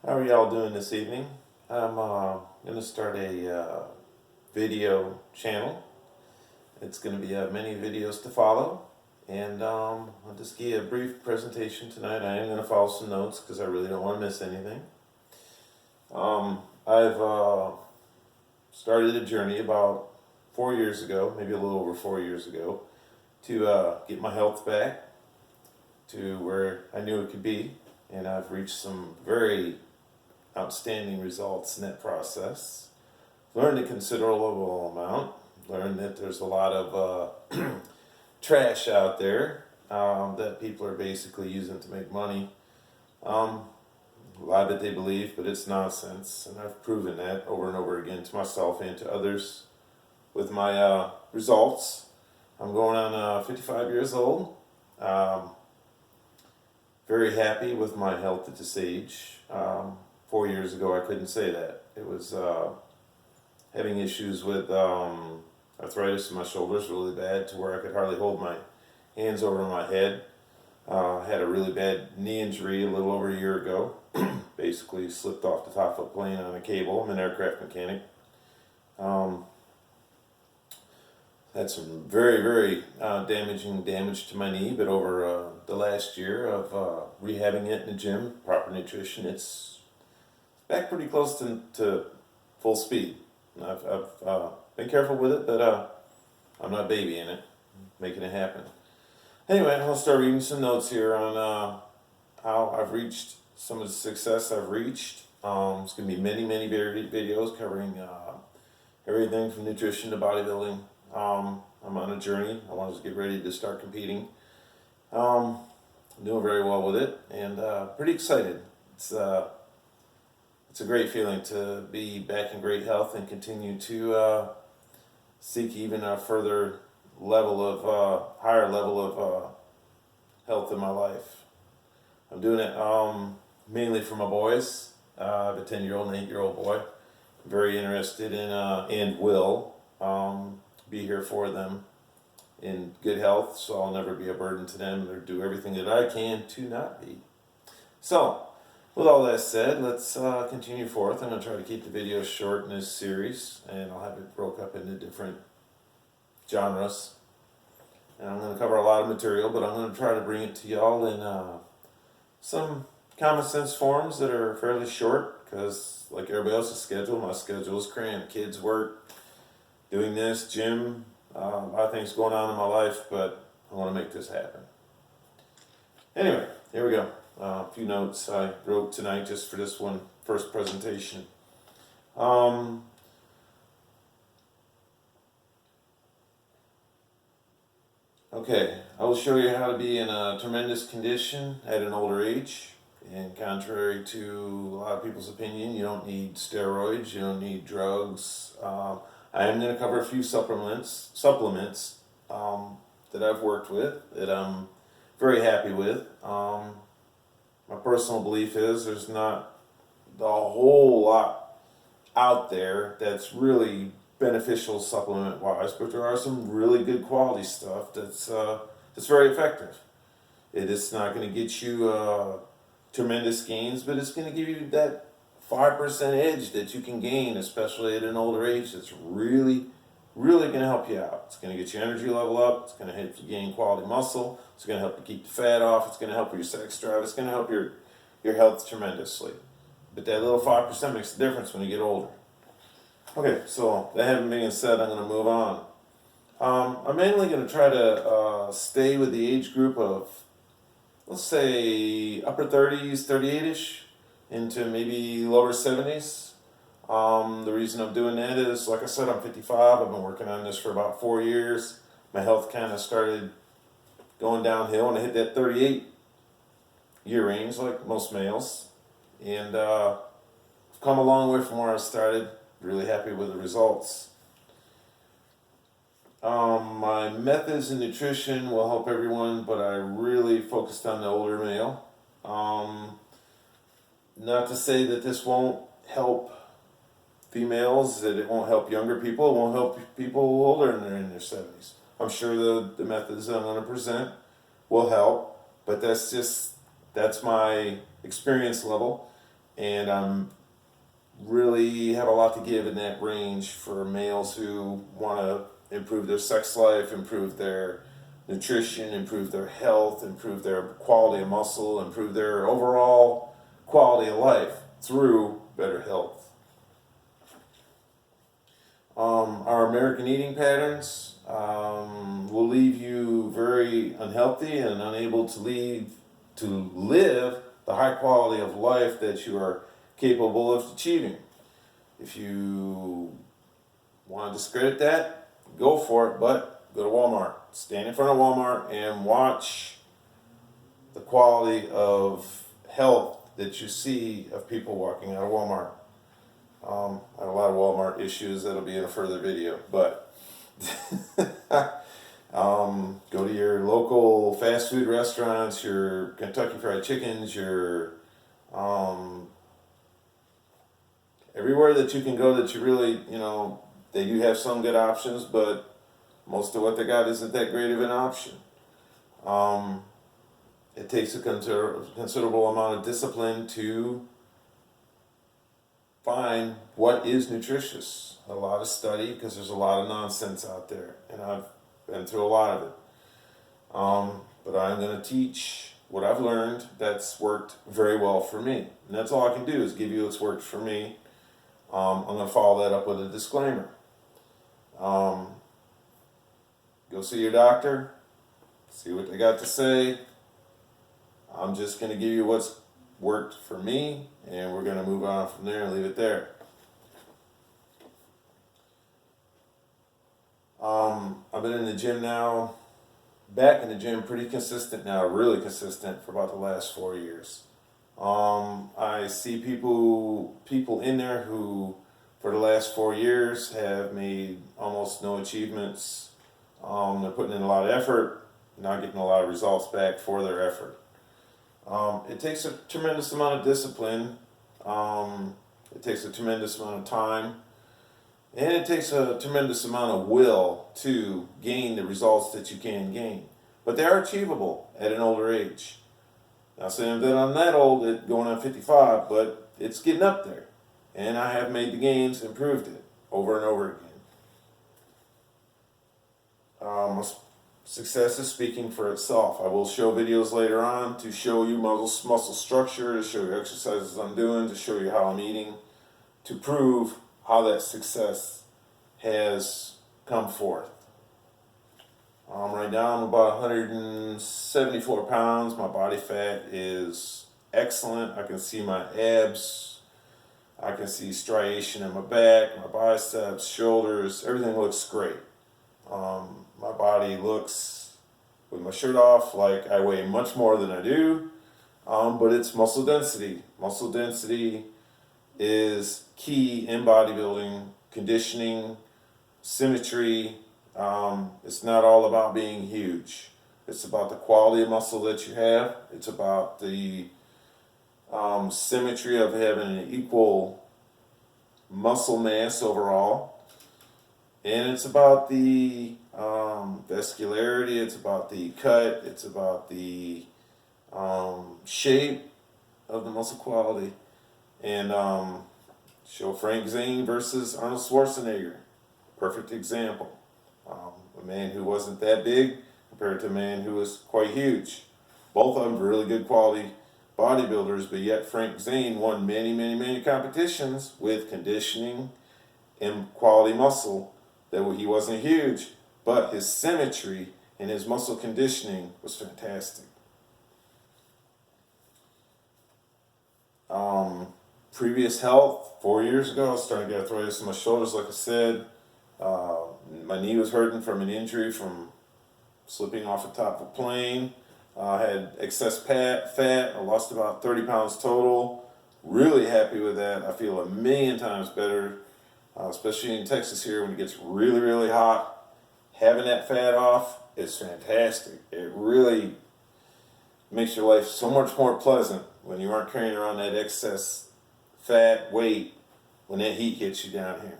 How are y'all doing this evening? I'm going to start a video channel. It's going to be many videos to follow, and I'll just give you a brief presentation tonight. I am going to follow some notes because I really don't want to miss anything. I've started a journey about 4 years ago, maybe a little over 4 years ago, to get my health back to where I knew it could be, and I've reached some very outstanding results in that process. Learned a considerable amount. Learned that there's a lot of trash out there that people are basically using to make money. A lot of it they believe, but it's nonsense, and I've proven that over and over again to myself and to others with my results. I'm going on 55 years old. Very happy with my health at this age. 4 years ago, I couldn't say that. It was having issues with arthritis in my shoulders really bad to where I could hardly hold my hands over my head. Had a really bad knee injury a little over a year ago. Basically slipped off the top of a plane on a cable. I'm an aircraft mechanic. Had some very damage to my knee, but over the last year of rehabbing it in the gym, proper nutrition, it's back pretty close to full speed. I've been careful with it, but I'm not babying it, making it happen. Anyway, I'll start reading some notes here on how I've reached some of the success I've reached. It's going to be many videos covering everything from nutrition to bodybuilding. I'm on a journey. I want to get ready to start competing. I'm doing very well with it, and pretty excited. It's a great feeling to be back in great health and continue to seek even a further level of higher level of health in my life. I'm doing it mainly for my boys. I have a 10-year-old and 8-year-old boy. I'm very interested in and will be here for them in good health, so I'll never be a burden to them or do everything that I can to not be. So, with all that said, let's continue forth. I'm going to try to keep the videos short in this series, and I'll have it broke up into different genres. And I'm going to cover a lot of material, but I'm going to try to bring it to y'all in some common sense forms that are fairly short, because like everybody else's schedule, my schedule is cramped. Kids, work, doing this, gym, a lot of things going on in my life, but I want to make this happen. Anyway, here we go. A few notes I wrote tonight just for this first presentation. Okay, I will show you how to be in a tremendous condition at an older age. And contrary to a lot of people's opinion, you don't need steroids, you don't need drugs. I am going to cover a few supplements that I've worked with, that I'm very happy with. My personal belief is there's not a whole lot out there that's really beneficial supplement-wise, but there are some really good quality stuff that's very effective. It is not going to get you tremendous gains, but it's going to give you that 5% edge that you can gain, especially at an older age. That's really going to help you out. It's going to get your energy level up. It's going to help you gain quality muscle. It's going to help you keep the fat off. It's going to help your sex drive. It's going to help your health tremendously. But that little 5% makes a difference when you get older. Okay, so that having being said, I'm going to move on. I'm mainly going to try to stay with the age group of, let's say, upper 30s, 38-ish, into maybe lower 70s. The reason I'm doing that is, like I said, I'm 55. I've been working on this for about 4 years. My health kind of started going downhill, and I hit that 38-year range like most males. And I've come a long way from where I started. Really happy with the results. My methods in nutrition will help everyone, but I really focused on the older male. Not to say that this won't help females, that it won't help younger people, it won't help people older and they're in their 70s. I'm sure the methods that I'm going to present will help, but that's my experience level. and I'm really have a lot to give in that range for males who want to improve their sex life, improve their nutrition, improve their health, improve their quality of muscle, improve their overall quality of life through better health. Our American eating patterns will leave you very unhealthy and unable to live the high quality of life that you are capable of achieving. If you want to discredit that, go for it, but go to Walmart. Stand in front of Walmart and watch the quality of health that you see of people walking out of Walmart. I have a lot of Walmart issues that'll be in a further video, but go to your local fast food restaurants, your Kentucky Fried Chickens, your everywhere that you can go that you really, they do have some good options, but most of what they got isn't that great of an option. It takes a considerable amount of discipline to find what is nutritious. A lot of study, because there's a lot of nonsense out there, and I've been through a lot of it. But I'm going to teach what I've learned that's worked very well for me. And that's all I can do is give you what's worked for me. I'm going to follow that up with a disclaimer. Go see your doctor, see what they got to say. I'm just going to give you what's worked for me, and we're going to move on from there and leave it there. I've been in the gym now, back in the gym pretty consistent now, really consistent for about the last 4 years. I see people in there who, for the last 4 years, have made almost no achievements. They're putting in a lot of effort, not getting a lot of results back for their effort. It takes a tremendous amount of discipline. It takes a tremendous amount of time. And it takes a tremendous amount of will to gain the results that you can gain. But they are achievable at an older age. Not saying that I'm that old, going on 55, but it's getting up there. And I have made the gains, improved it over and over again. Success is speaking for itself. I will show videos later on to show you muscle structure, to show you exercises I'm doing, to show you how I'm eating, to prove how that success has come forth. Right now I'm about 174 pounds. My body fat is excellent. I can see my abs. I can see striation in my back, my biceps, shoulders. Everything looks great. My body looks, with my shirt off, like I weigh much more than I do, but it's muscle density. Muscle density is key in bodybuilding, conditioning, symmetry. It's not all about being huge. It's about the quality of muscle that you have. It's about the symmetry of having an equal muscle mass overall. And it's about the vascularity, it's about the cut, it's about the shape of the muscle quality. And show Frank Zane versus Arnold Schwarzenegger. Perfect example. A man who wasn't that big compared to a man who was quite huge. Both of them really good quality bodybuilders, but yet Frank Zane won many, many, many competitions with conditioning and quality muscle. That he wasn't huge, but his symmetry and his muscle conditioning was fantastic. Previous health, 4 years ago, I was starting to get arthritis in my shoulders, like I said. My knee was hurting from an injury from slipping off the top of a plane. I had excess fat. I lost about 30 pounds total. Really happy with that. I feel a million times better. Especially in Texas here when it gets really, really hot. Having that fat off is fantastic. It really makes your life so much more pleasant when you aren't carrying around that excess fat weight when that heat hits you down here.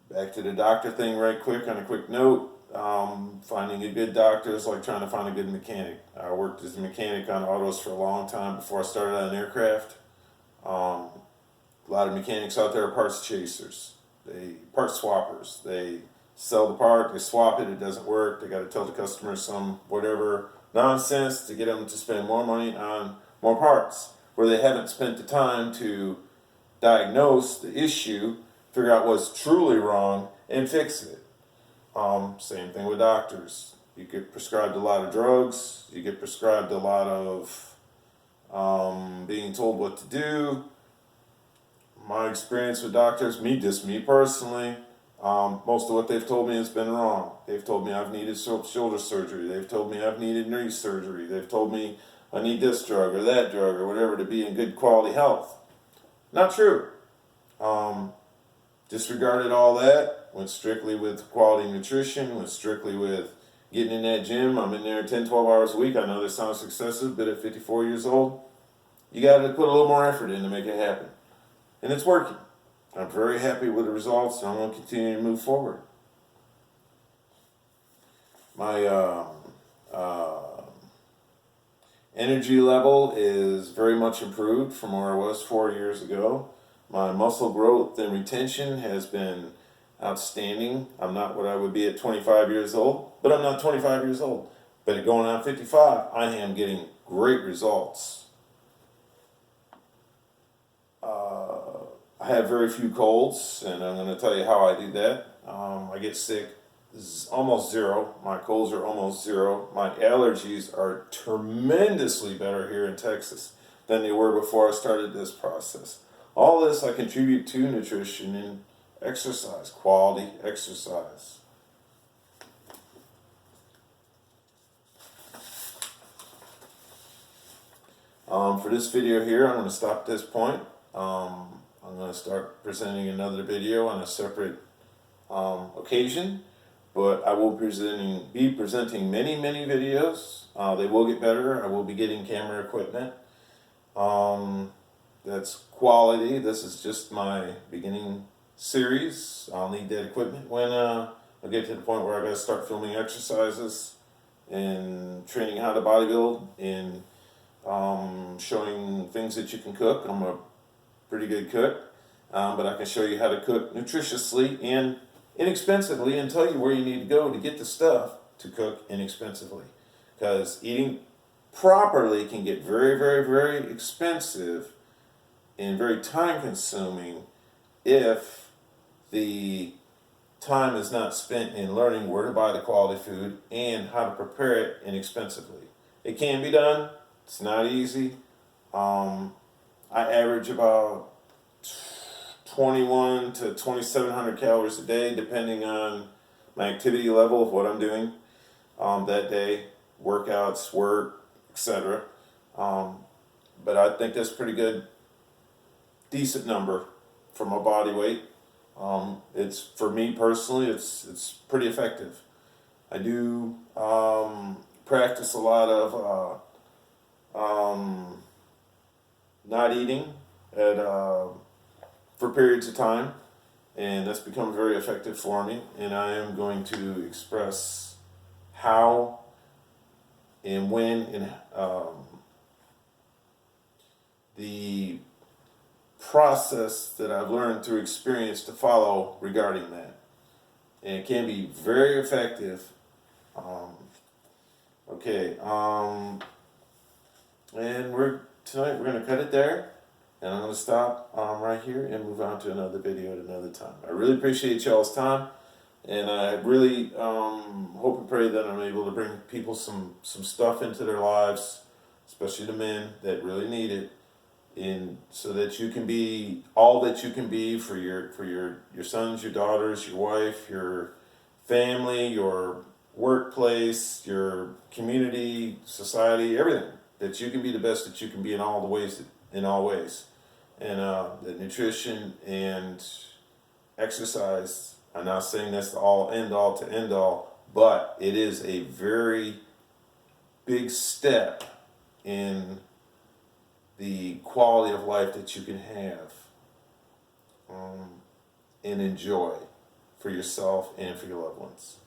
Back to the doctor thing right quick on a quick note. Finding a good doctor is like trying to find a good mechanic. I worked as a mechanic on autos for a long time before I started on aircraft. A lot of mechanics out there are parts chasers. Part swappers. They sell the part, they swap it, it doesn't work. They got to tell the customer some whatever nonsense to get them to spend more money on more parts, where they haven't spent the time to diagnose the issue, figure out what's truly wrong, and fix it. Same thing with doctors. You get prescribed a lot of drugs. You get prescribed a lot of being told what to do. My experience with doctors, me personally, most of what they've told me has been wrong. They've told me I've needed shoulder surgery. They've told me I've needed knee surgery. They've told me I need this drug or that drug or whatever to be in good quality health. Not true. Disregarded all that, went strictly with quality nutrition, went strictly with getting in that gym. I'm in there 10, 12 hours a week. I know this sounds excessive, but at 54 years old, you got to put a little more effort in to make it happen. And it's working. I'm very happy with the results, and I'm going to continue to move forward. My energy level is very much improved from where I was 4 years ago. My muscle growth and retention has been outstanding. I'm not what I would be at 25 years old, but I'm not 25 years old. But at going on 55, I am getting great results. I have very few colds, and I'm going to tell you how I do that. I get sick almost zero. My colds are almost zero. My allergies are tremendously better here in Texas than they were before I started this process. All this I contribute to nutrition and exercise, quality exercise. For this video here, I'm going to stop at this point. I'm going to start presenting another video on a separate occasion, but I will be presenting many videos. They will get better. I will be getting camera equipment. That's quality. This is just my beginning series. I'll need that equipment when I get to the point where I got to start filming exercises and training how to bodybuild and showing things that you can cook. I'm a pretty good cook, but I can show you how to cook nutritiously and inexpensively and tell you where you need to go to get the stuff to cook inexpensively. Because eating properly can get very expensive and very time consuming if the time is not spent in learning where to buy the quality food and how to prepare it inexpensively. It can be done. It's not easy. I average about 21 to 2,700 calories a day, depending on my activity level of what I'm doing that day, workouts, work, etc. But I think that's pretty good, decent number for my body weight. It's, for me personally, it's pretty effective. I do practice a lot of not eating for periods of time, and that's become very effective for me. And I am going to express how and when and the process that I've learned through experience to follow regarding that. And it can be very effective. And tonight we're going to cut it there. And I'm going to stop right here and move on to another video at another time. I really appreciate y'all's time. And I really hope and pray that I'm able to bring people some stuff into their lives, especially the men that really need it, so that you can be all that you can be for your sons, your daughters, your wife, your family, your workplace, your community, society, everything. That you can be the best that you can be in all ways. And the nutrition and exercise, I'm not saying that's the end all, but it is a very big step in the quality of life that you can have and enjoy for yourself and for your loved ones.